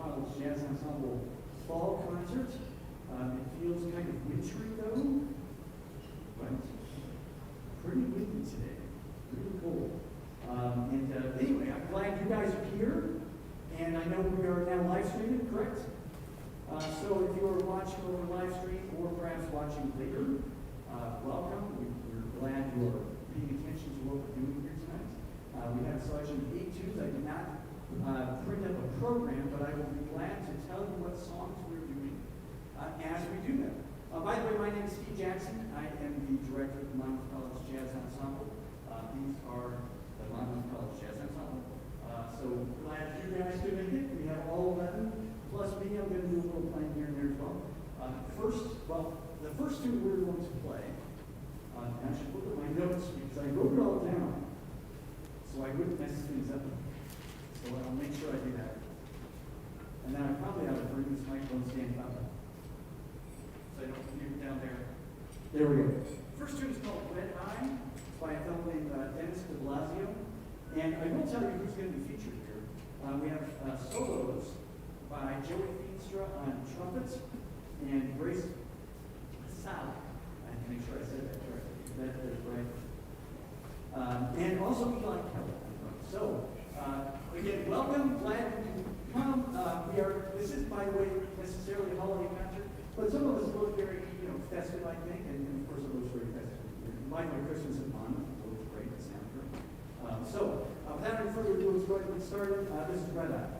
College Jazz Ensemble fall concert. It feels kind of wintry though, but pretty windy today, really cold. Anyway, I'm glad you guys are here, and I know we are now live streaming, correct? So if you are watching over live stream or perhaps watching later, welcome. We're glad you are paying attention to what we're doing here tonight. We have a selection of 8 tunes. I did not print up a program, but I will be glad to tell you what songs we're doing as we do them. By the way, my name is Steve Jackson. I am the director of the Monmouth College Jazz Ensemble. These are the Monmouth College Jazz Ensemble. So glad you guys could make it. We have all 11 plus me. I'm going to do a little playing here and there as well. The first two we're going to play. I should look at my notes because I wrote it all down so I wouldn't mess things up. So I'll make sure I do that. And now I probably ought to bring this microphone stand up so I don't hear it down there. There we go. First tune is called Red Eye. It's by a fellow named Dennis de Blasio. And I will tell you who's going to be featured here. We have solos by Joey Feenstra on trumpets and Grace Sally. I have to make sure I said that correctly. That is right. And also Eli Kelly. So, again, welcome. Glad you could come. This is, by the way, necessarily a holiday concert, but some of us look very, festive, I think, and of course it looks very festive. Like my Christmas in Monmouth, it looks great. It sounds great. Without any further ado, let's go ahead and get started. This is Red Eye.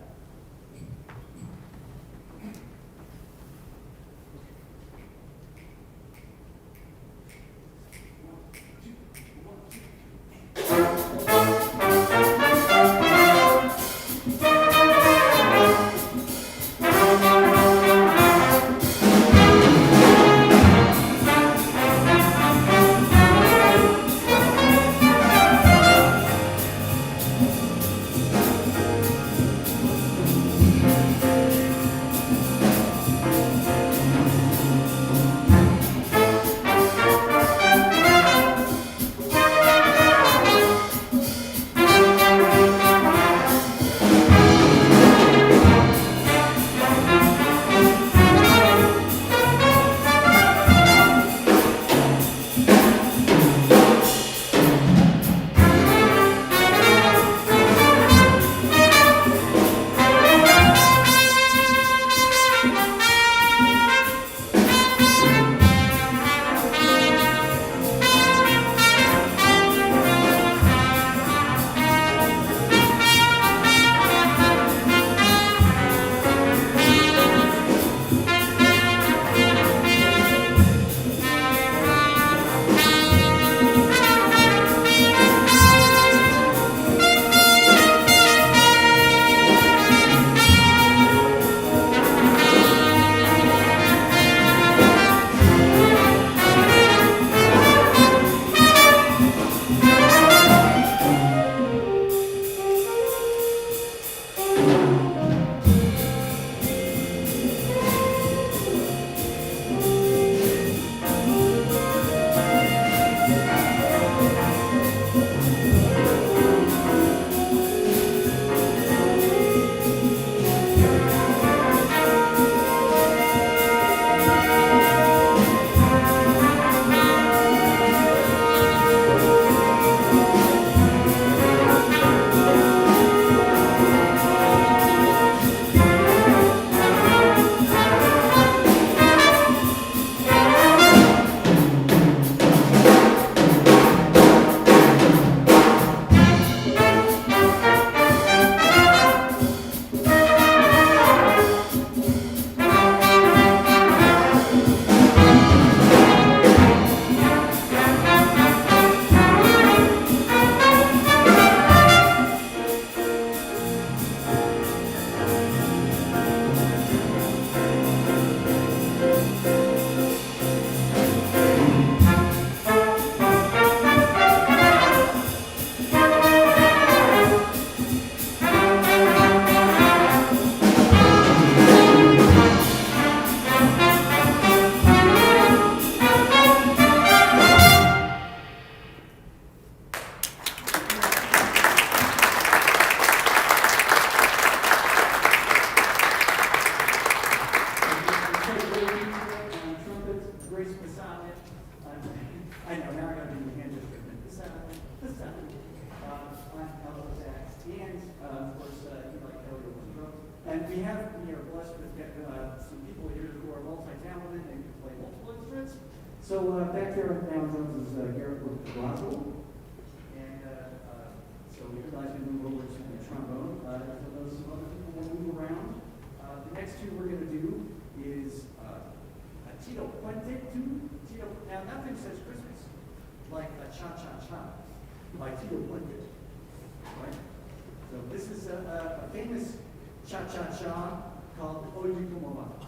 And we are blessed with some people here who are multi-talented and can play multiple instruments. So back there on Down Jones is Garrett Roswell. And so you guys can move over to the trombone. So those some other people will move around. The next two we're going to do is a Tito Puente tune. Now nothing says Christmas like a cha-cha-cha by Tito Puente. Right? So this is a famous cha-cha-cha called Oye Como Va.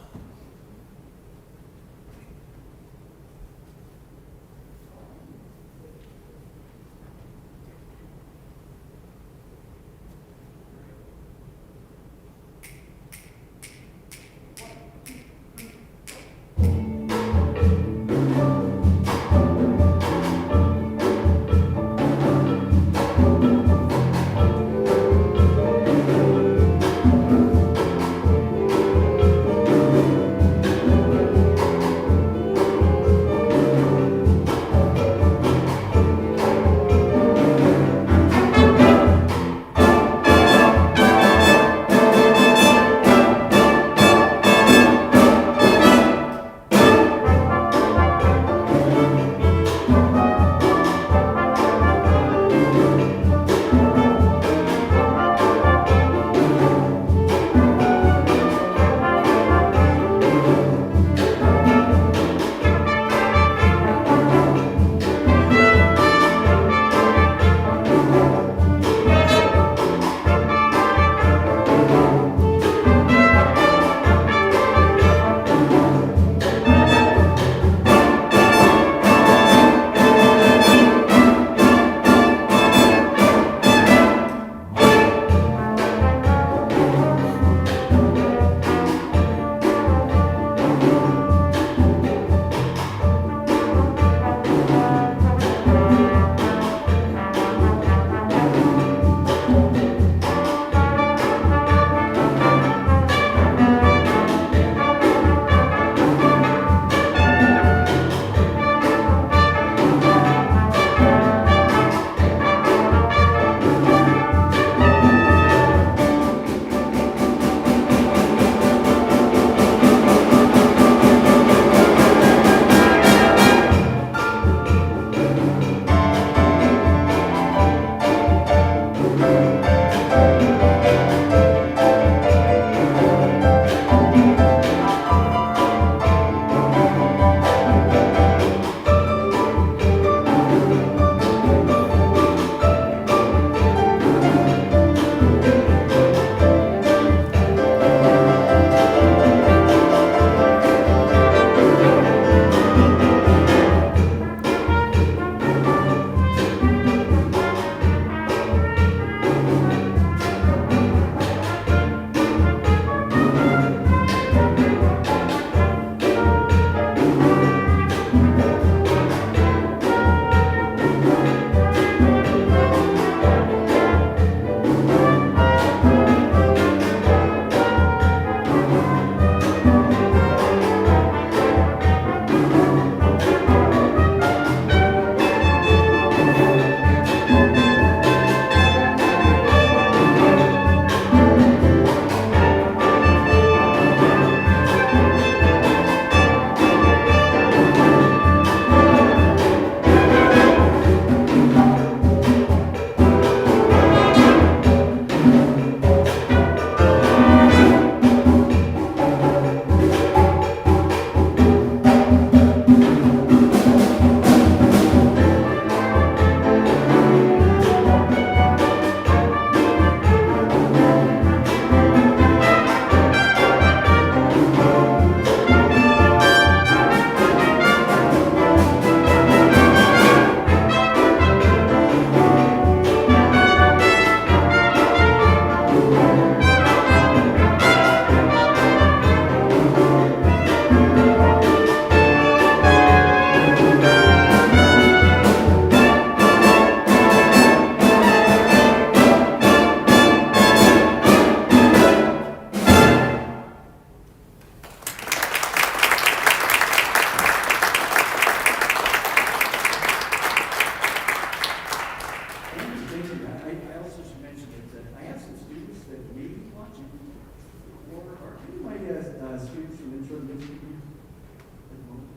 students from intro to mid school?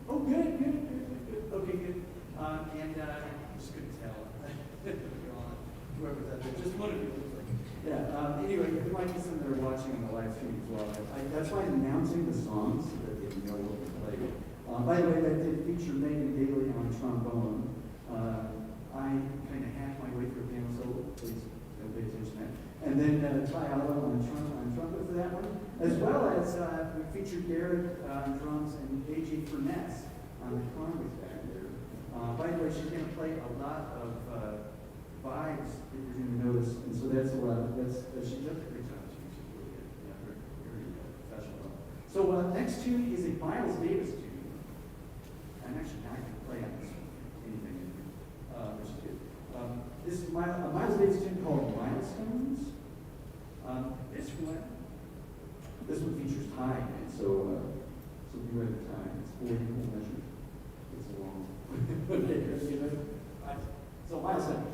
Oh, good, good, good, good, good. Okay, good. I just couldn't tell. Whoever's out there, just one of you. Yeah, anyway, there might be some that are watching on the live stream as well. That's why I'm announcing the songs so that they know what to play. By the way, that did feature Megan Daly on trombone. I kind of hacked my way through a piano solo, please don't pay attention to that. And then Ty Allo on trumpet for that one. As well as we featured Garrett on drums and AJ Furness on the congas back there. By the way, she's going to play a lot of vibes that you're going to notice, and so that's a lot. She does a great job. She's really good. Yeah, very professional. So next tune is a Miles Davis tune. I'm actually not going to play on this anything, which is good. This is a Miles Davis tune called Milestones. This one features time, and so beware the time. It's 4 equal measures. It's long. Okay, you ready? So milestones.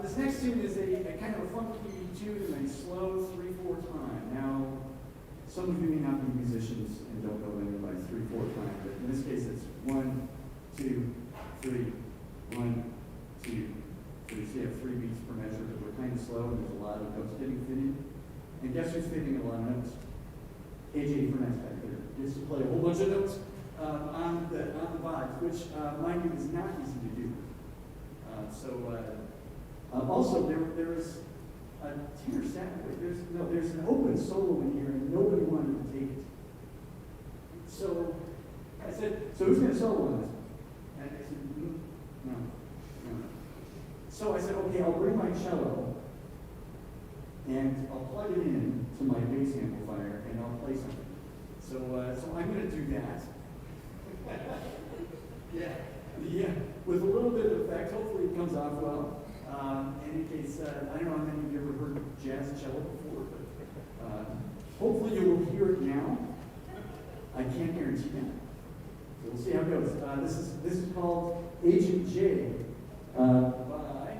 This next tune is a kind of a funky tune in a slow 3/4 time. Now, some of you may not be musicians and don't know anything by 3/4 time, but in this case it's 1, 2, 3, 1, 2, 3. So you have 3 beats per measure, but we're kind of slow and there's a lot of notes getting fitted. And guess who's fitting a lot of notes? AJ Furness back there. Gets to play a whole bunch of notes on the vibes, which mind you is not easy to do. Also there is a tenor sax. There's an open solo in here, and nobody wanted to take it. So I said, so who's going to solo on this? And I said, no. So I said, okay, I'll bring my cello, and I'll plug it in to my bass amplifier, and I'll play something. So I'm going to do that. Yeah, with a little bit of effect. Hopefully it comes off well. In case, I don't know how many of you ever heard jazz cello before, but hopefully you will hear it now. I can't guarantee that. So we'll see how it goes. This is called Agent J by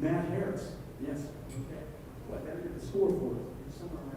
Matt Harris. Yes. Okay. What? Better get the score for it. It's somewhere around.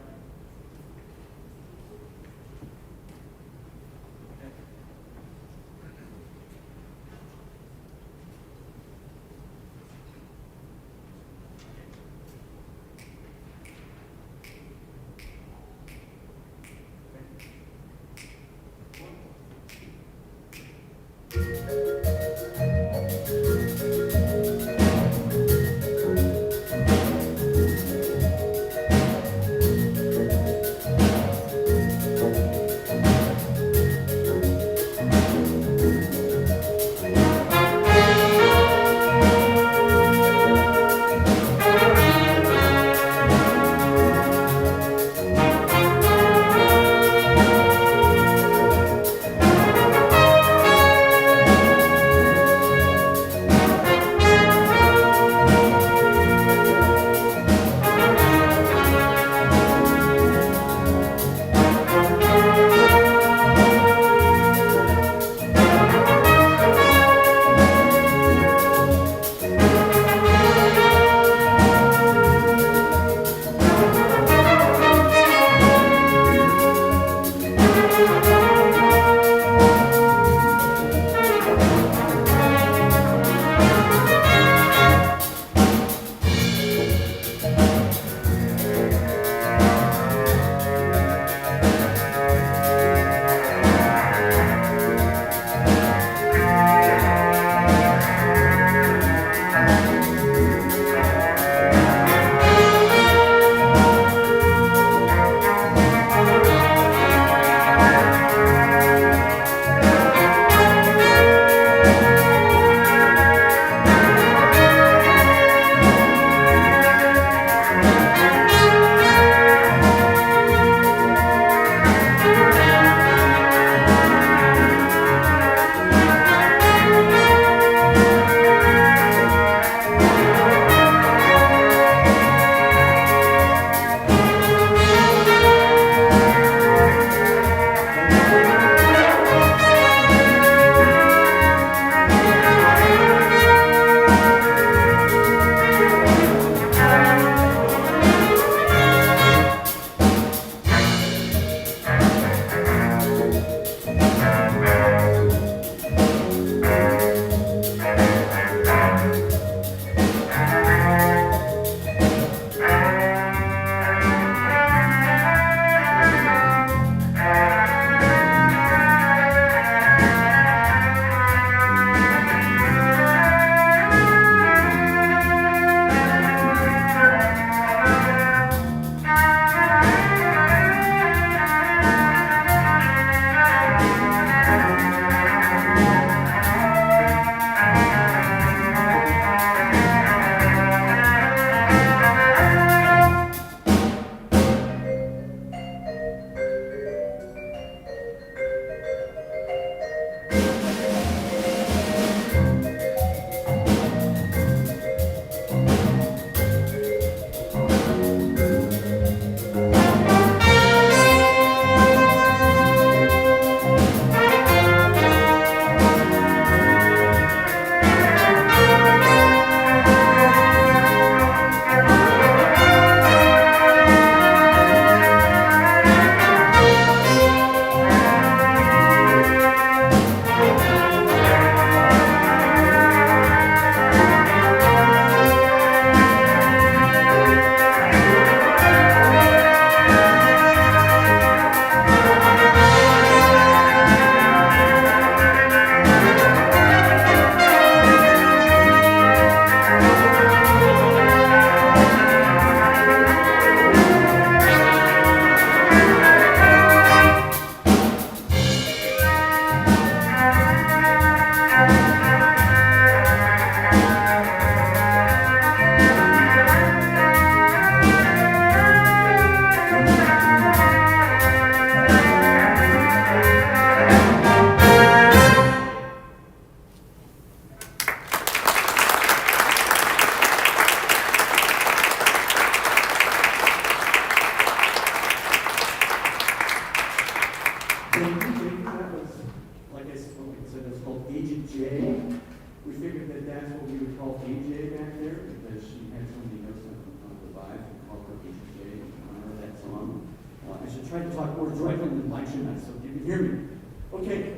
can hear me. Okay.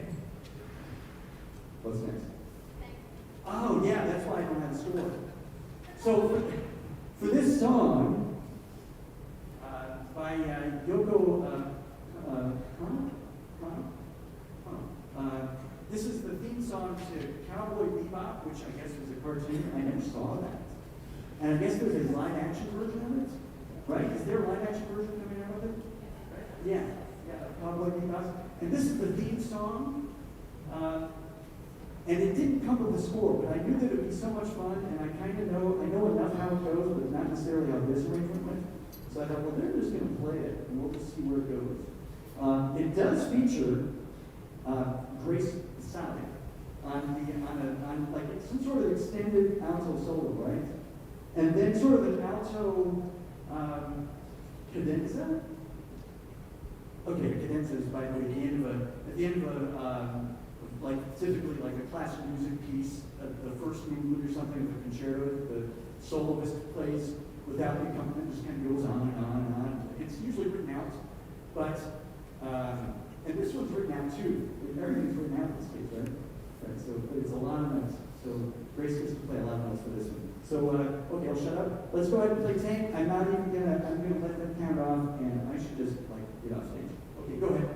What's next? Oh, yeah, that's why I don't have a score. So, for this song, by Yoko Kanno? This is the theme song to Cowboy Bebop, which I guess was a cartoon. I never saw that. And I guess there's a live action version of it, right? Is there a live action version coming out of it? Yeah, Cowboy Bebop. And this is the theme song. And it didn't come with a score, but I knew that it would be so much fun, and I know enough how it goes, but not necessarily how this arrangement went. So I thought, well, they're just going to play it, and we'll just see where it goes. It does feature Grace Sade on like some sort of extended alto solo, right? And then sort of an alto cadenza. Okay, cadenza is by the way at the end of a like typically like a classical music piece, the first movement or something of a concerto, the soloist plays without the accompaniment, just kind of goes on and on and on. It's usually written out, but and this one's written out too. Everything's written out in this case, right? Right. So it's a lot of notes. So Grace gets to play a lot of notes for this one. So okay, I'll shut up. Let's go ahead and play Tank. I'm gonna let them count off, and I should just like get off stage. Okay, go ahead.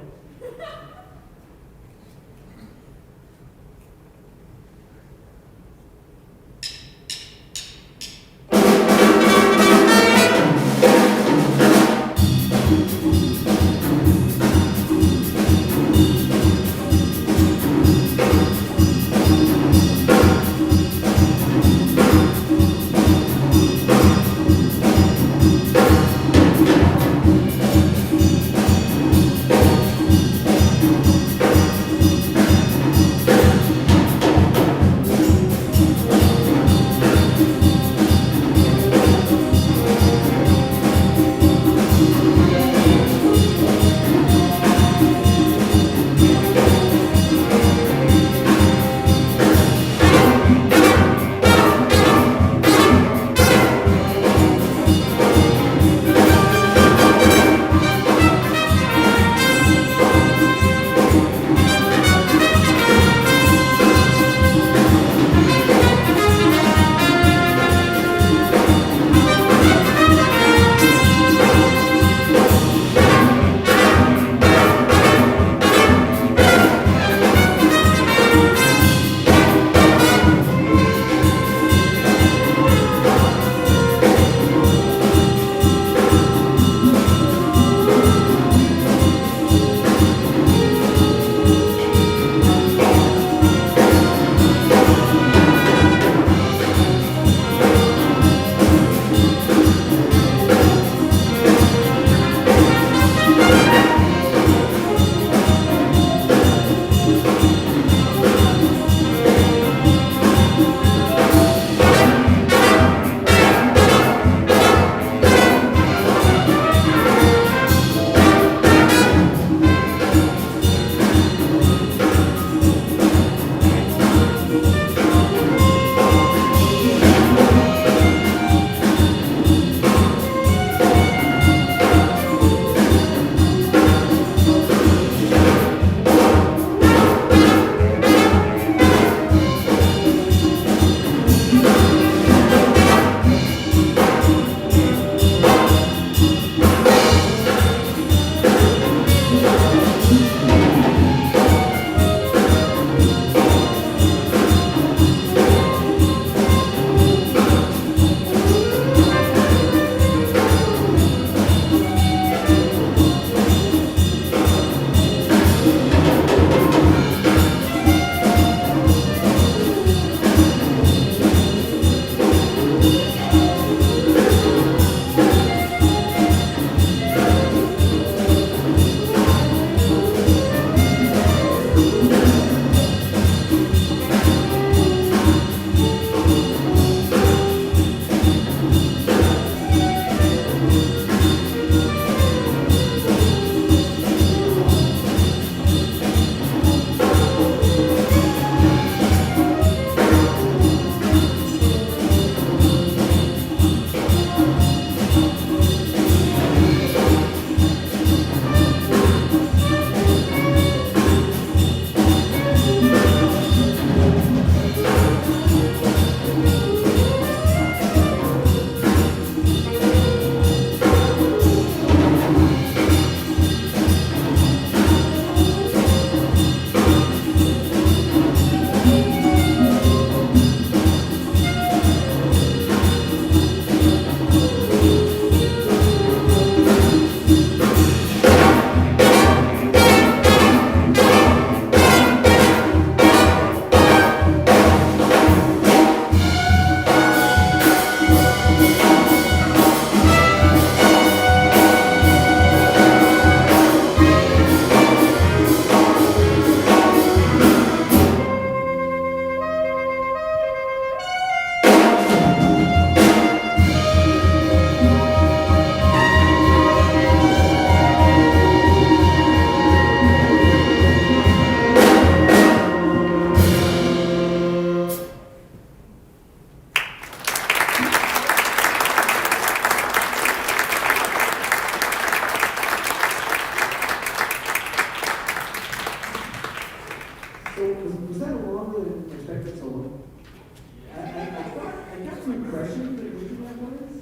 some impression that we that was?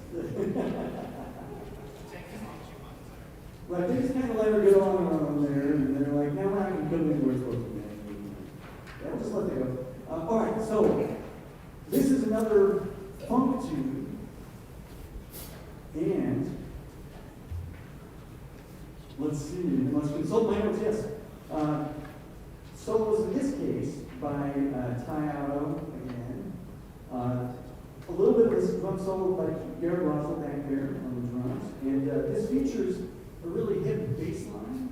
Right, they just kind of let her go on there, and they're like, now we're not going to come in where it's supposed to be. Yeah, we'll just let that go. All right, so this is another funk tune, and let's see, let's consult my notes, yes. Solos in this case by Ty Auto again. A little bit of this drum solo by Garrett Russell back there on the drums. And this features a really hip bass line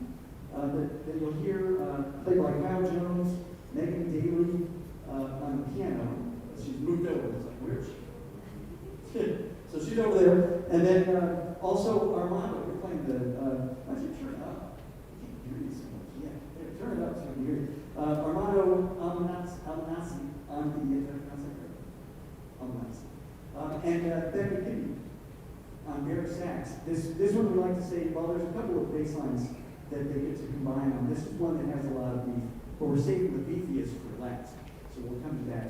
that you'll hear played by Kyle Jones, Megan Daly on the piano. She's moved over. It's like, where is she? So she's over there. And then also Armando, we're playing the, why don't you turn it up? I can't hear you so much. Yeah, there, turn it up so I can hear you. Armando Almanasi on the, and Ben McKinney on baritone sax. This one we like to say, well, there's a couple of bass lines that they get to combine on. This is one that has a lot of beef, but we're saving the beefiest for last, so we'll come to that.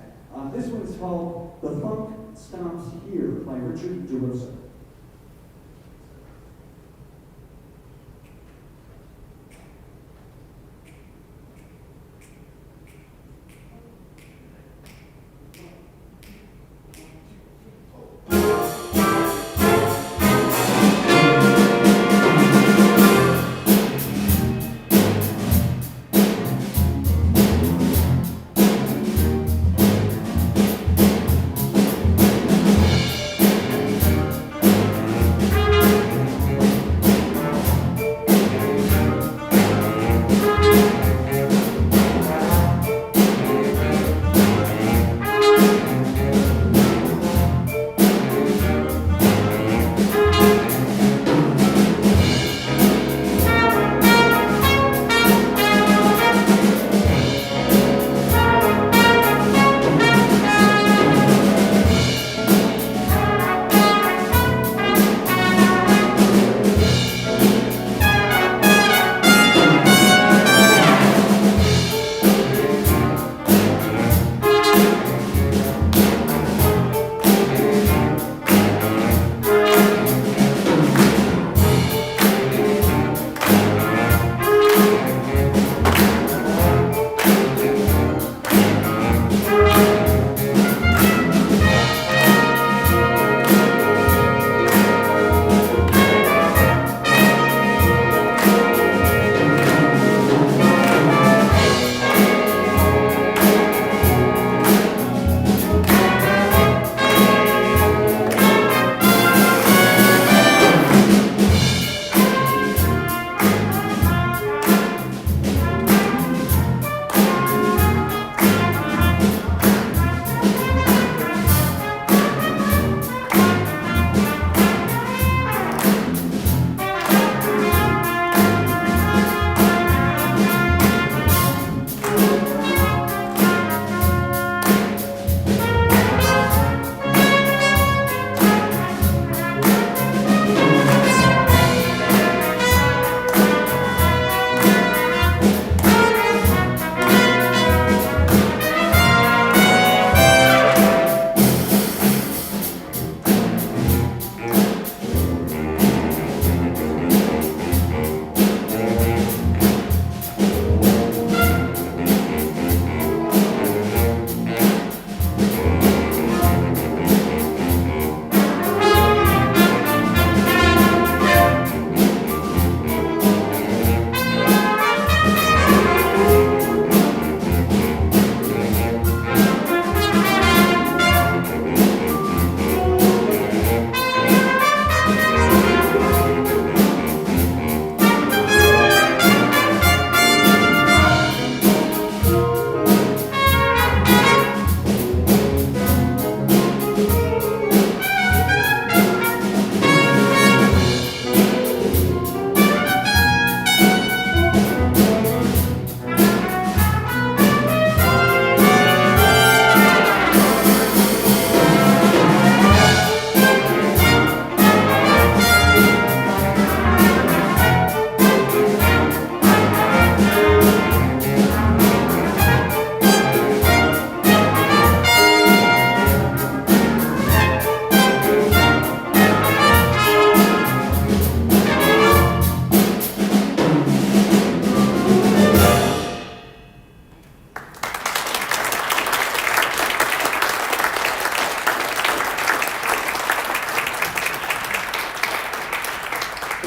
This one is called The Funk Stomps Here by Richard DeRosa.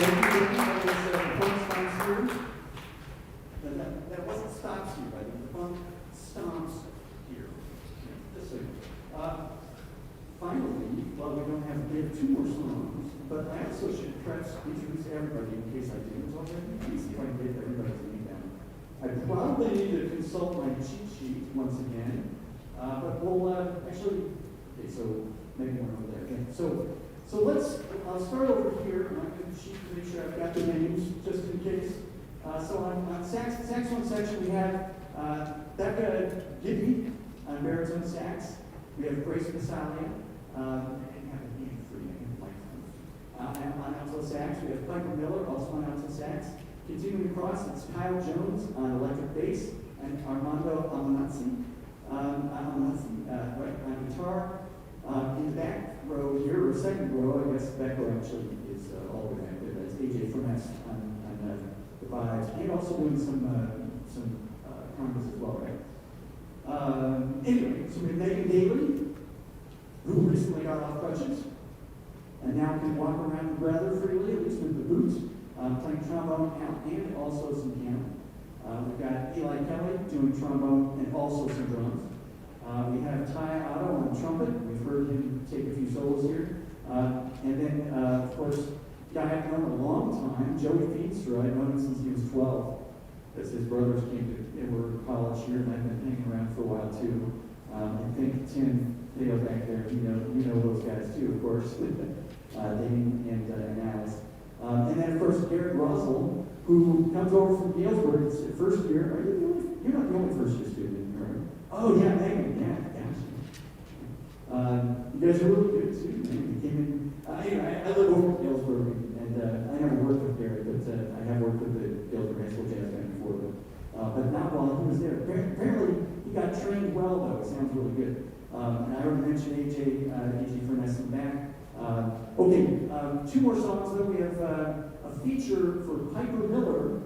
Thank you. That was the funk stomps here. That wasn't stops here, by the way. The funk stomps here. Just so you know. Finally, well, we have 2 more songs, but I also should perhaps introduce everybody in case I didn't already. Let me see if I can get everybody's name down. I probably need to consult my cheat sheet once again, but we'll actually, okay, so maybe one over there. Okay. So I'll start over here on the sheet to make sure I've got the names just in case. So on saxophone section, we have Becca Gibby on baritone sax. We have Grace Masalia. And have a name for you, and on alto sax, we have Piper Miller, also on alto sax. Continuing across, it's Kyle Jones on electric bass, and Armando Amanazzi, right, on guitar. In the back row here, or second row, I guess the back row actually is all the way back there. That's AJ Furness on the vibes, and also doing some congas as well, right? Anyway, so we have Megan Daly, who recently got off crutches, and now can walk around rather freely, at least with the boots, playing trombone and also some piano. We've got Eli Kelly doing trombone and also some drums. We have Ty Otto on trumpet. We've heard him take a few solos here. And then, of course, guy I've known a long time, Joey Feenstra. I've known him since he was 12. Because his brothers they were college here, and I've been hanging around for a while too. I think Tim Theo back there, you know those guys too, of course. Damien and Alice. And then, of course, Garrett Russell, who comes over from Galesburg. It's first year. Are you the only? You're not the only first year student, right? Oh yeah, Megan. Yeah, gotcha. You guys are really good too. Man. You came in. Anyway, I live over in Galesburg, and I never worked with Garrett, but I have worked with the Galesburg High School Jazz Band before. But not while he was there. Apparently, he got trained well, though. It sounds really good. And I already mentioned AJ Furness in the back. Okay, 2 more songs, though. We have a feature for Piper Miller.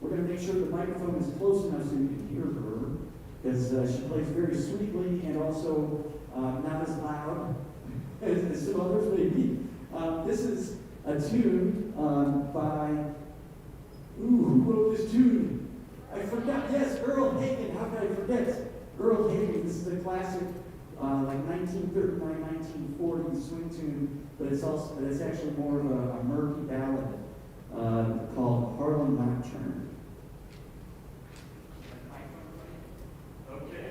We're going to make sure the microphone is close enough so you can hear her, because she plays very sweetly and also not as loud as some others may be. This is a tune by, who wrote this tune? I forgot, yes, Earl Hagen. How could I forget? Earl Hagen. This is a classic, like 1939, 1940 swing tune, but it's actually more of a murky ballad called Harlem Nocturne. Okay.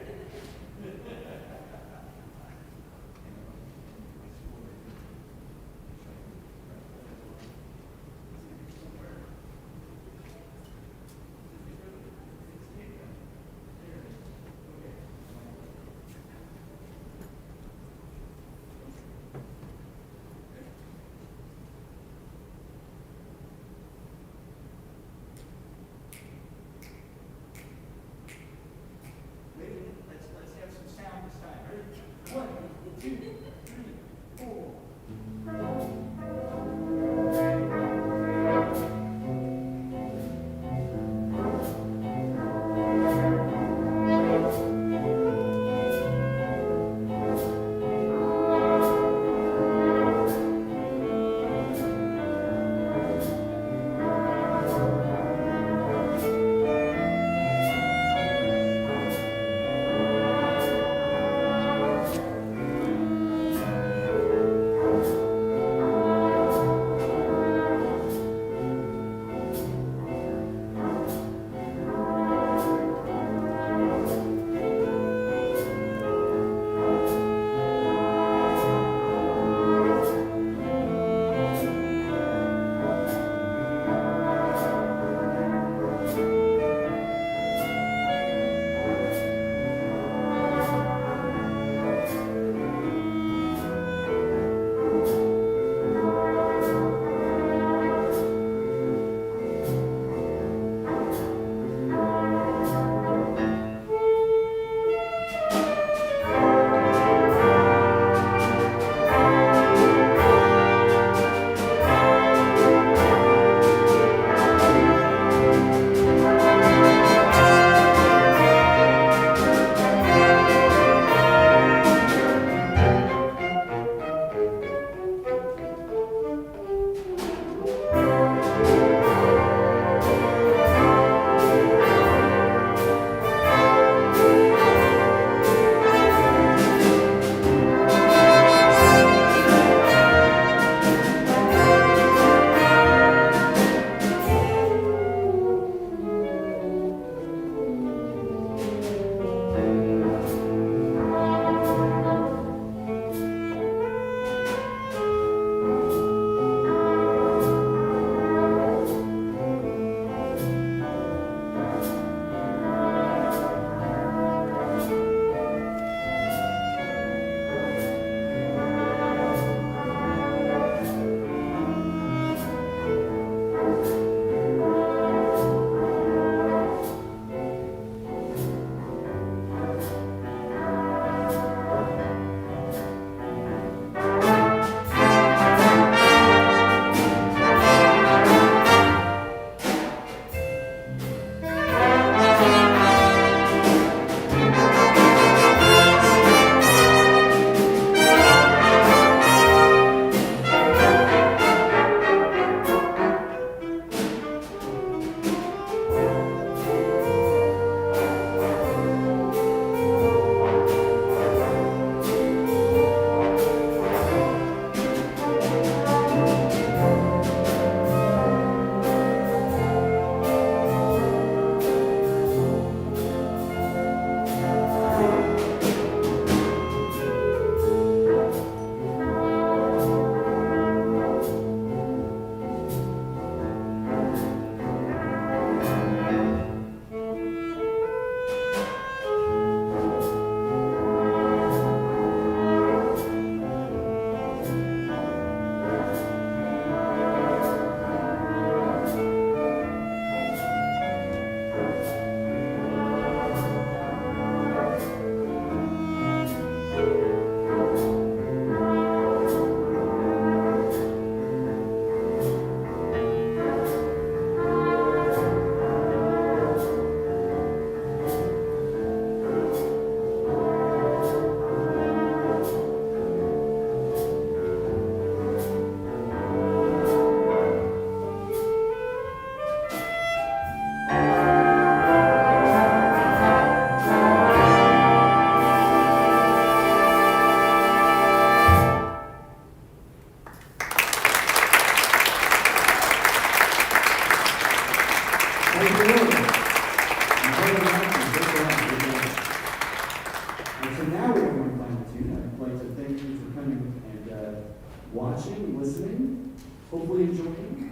watching, listening, hopefully enjoying.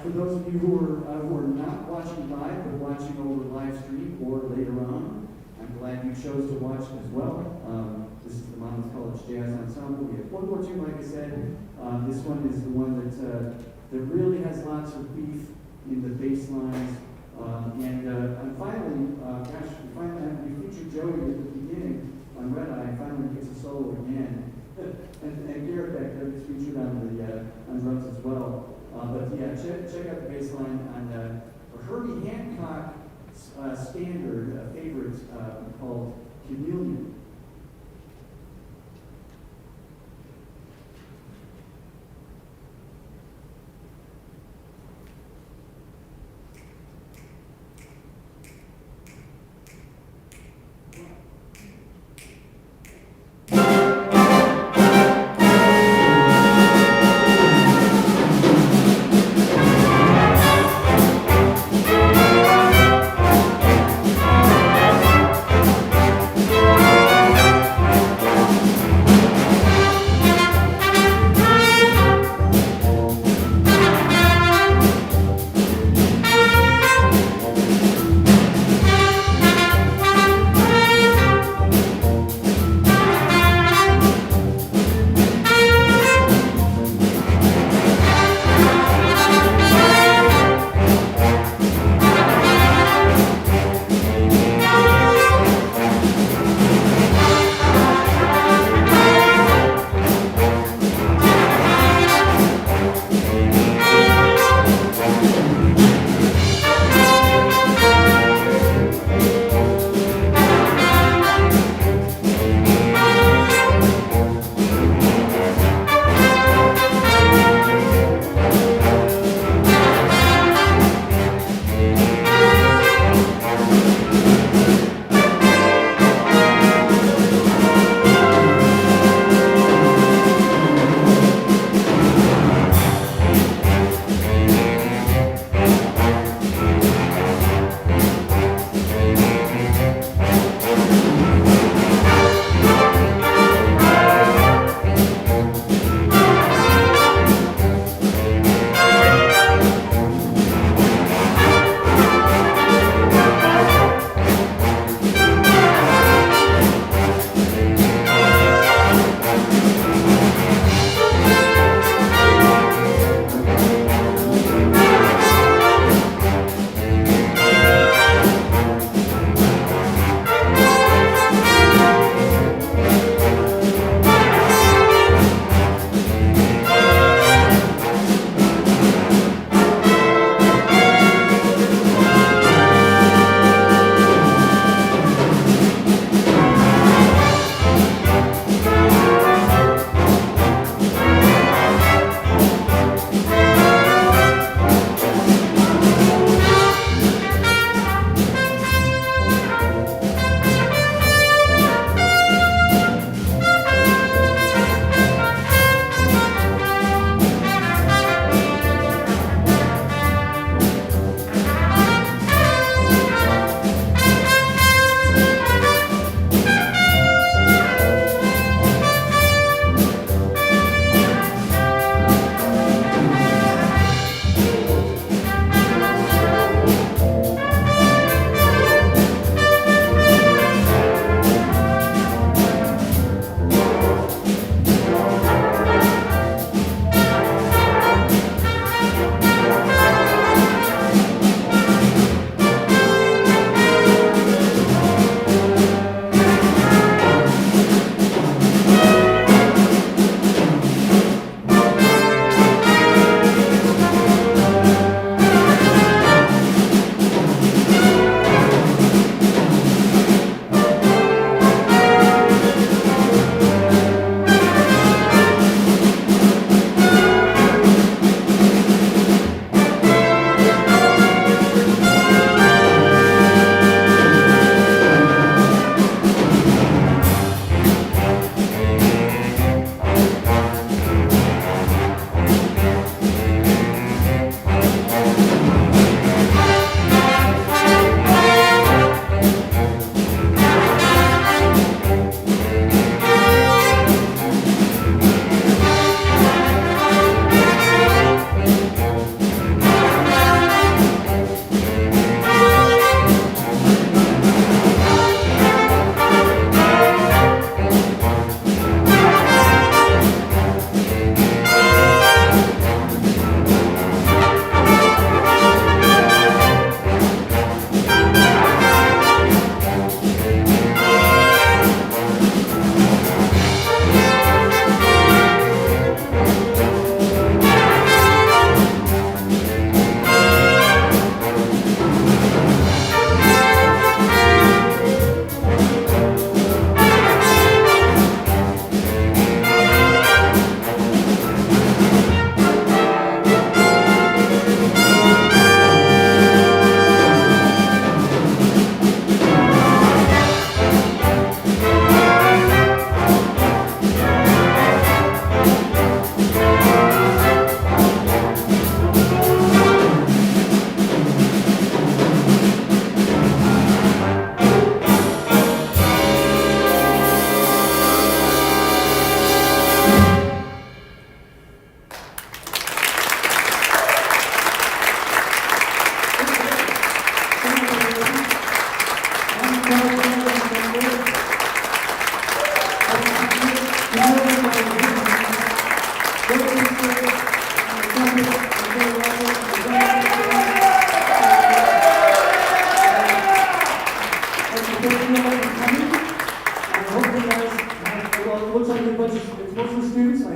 For those of you who are not watching live, but watching over live stream or later on, I'm glad you chose to watch as well. This is the Monmouth College Jazz Ensemble. We have one more tune, like I said. This one is the one that really has lots of beef in the bass lines. And finally, we featured Joey at the beginning on Red Eye, and finally gets a solo again. and Garrett back there gets featured on drums as well. But yeah, check out the bass line on a Herbie Hancock standard favorite called Chameleon.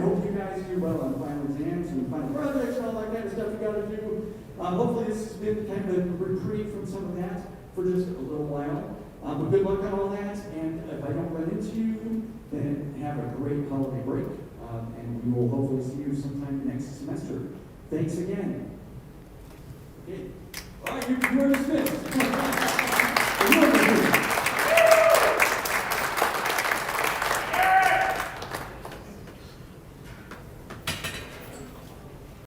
hope you guys do well on final exams and final projects and all that kind of stuff you got to do. Hopefully this has been kind of a reprieve from some of that for just a little while. But good luck on all that, and if I don't run into you, then have a great holiday break, and we will hopefully see you sometime next semester. Thanks again. Okay. All right, you are dismissed.